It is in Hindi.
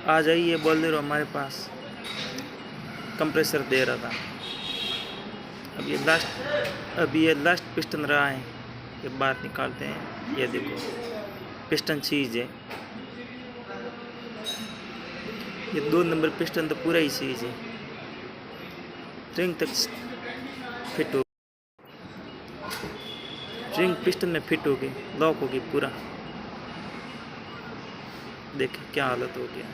आ जाइए बोल दे रहा हमारे पास, कंप्रेसर दे रहा था। अब ये लास्ट पिस्टन रहा है, ये बाहर निकालते हैं। ये देखो पिस्टन सीज है, ये 2 नंबर पिस्टन तो पूरा ही सीज है, रिंग तक फिट हो, रिंग पिस्टन में फिट हो गई, लॉक हो गई पूरा। देखिए क्या हालत हो गया।